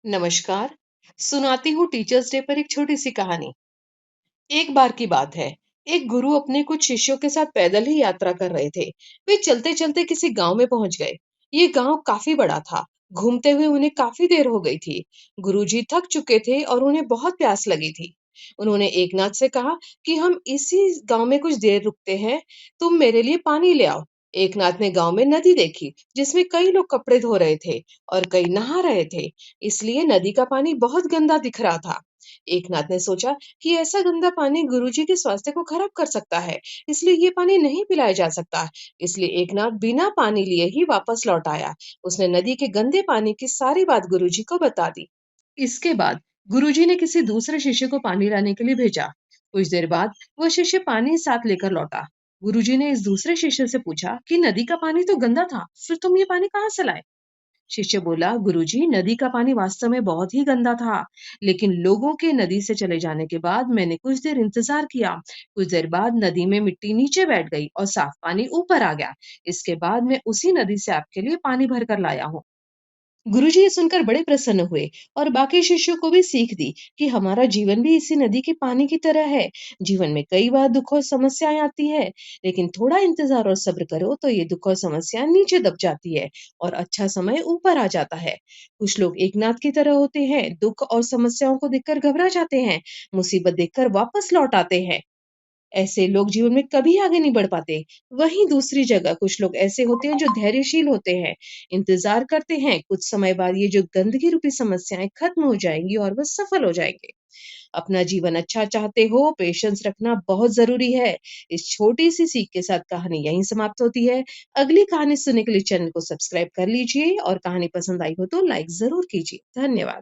नमस्कार। सुनाती हूँ टीचर्स डे पर एक छोटी सी कहानी। एक बार की बात है। एक गुरु अपने कुछ शिष्यों के साथ पैदल ही यात्रा कर रहे थे। वे चलते चलते किसी गांव में पहुंच गए। ये गांव काफी बड़ा था। घूमते हुए उन्हें काफी देर हो गई थी। गुरुजी थक चुके थे और उन्हें बहुत प्यास लगी थी। उन्होंने एकनाथ से कहा कि हम इसी गांव में कुछ देर रुकते हैं। तुम मेरे लिए पानी ले आओ। एकनाथ ने गांव में नदी देखी जिसमें कई लोग कपड़े धो रहे थे और कई नहा रहे थे। इसलिए नदी का पानी बहुत गंदा दिख रहा था। एकनाथ ने सोचा कि ऐसा गंदा पानी गुरुजी के स्वास्थ्य को खराब कर सकता है, इसलिए ये पानी नहीं पिलाया जा सकता। इसलिए एकनाथ बिना पानी लिए ही वापस लौट आया। उसने नदी के गंदे पानी की सारी बात गुरुजी को बता दी। इसके बाद गुरुजी ने किसी दूसरे शिष्य को पानी लाने के लिए भेजा। कुछ देर बाद वह शिष्य पानी साथ लेकर लौटा। गुरुजी ने इस दूसरे शिष्य से पूछा कि नदी का पानी तो गंदा था, फिर तुम ये पानी कहाँ से लाए? शिष्य बोला, गुरुजी, नदी का पानी वास्तव में बहुत ही गंदा था, लेकिन लोगों के नदी से चले जाने के बाद मैंने कुछ देर इंतजार किया। कुछ देर बाद नदी में मिट्टी नीचे बैठ गई और साफ पानी ऊपर आ गया। इसके बाद मैं उसी नदी से आपके लिए पानी भर कर लाया हूँ। गुरुजी ये सुनकर बड़े प्रसन्न हुए और बाकी शिष्यों को भी सीख दी कि हमारा जीवन भी इसी नदी के पानी की तरह है। जीवन में कई बार दुख और समस्याएं आती है, लेकिन थोड़ा इंतजार और सब्र करो तो ये दुख और समस्याएं नीचे दब जाती है और अच्छा समय ऊपर आ जाता है। कुछ लोग एकनाथ की तरह होते हैं, दुख और समस्याओं को देखकर घबरा जाते हैं, मुसीबत देखकर वापस लौट आते हैं। ऐसे लोग जीवन में कभी आगे नहीं बढ़ पाते। वहीं दूसरी जगह कुछ लोग ऐसे होते हैं जो धैर्यशील होते हैं, इंतजार करते हैं। कुछ समय बाद ये जो गंदगी रूपी समस्याएं खत्म हो जाएंगी और वह सफल हो जाएंगे। अपना जीवन अच्छा चाहते हो, पेशेंस रखना बहुत जरूरी है। इस छोटी सी सीख के साथ कहानी यहीं समाप्त होती है। अगली कहानी सुनने के लिए चैनल को सब्सक्राइब कर लीजिए और कहानी पसंद आई हो तो लाइक जरूर कीजिए। धन्यवाद।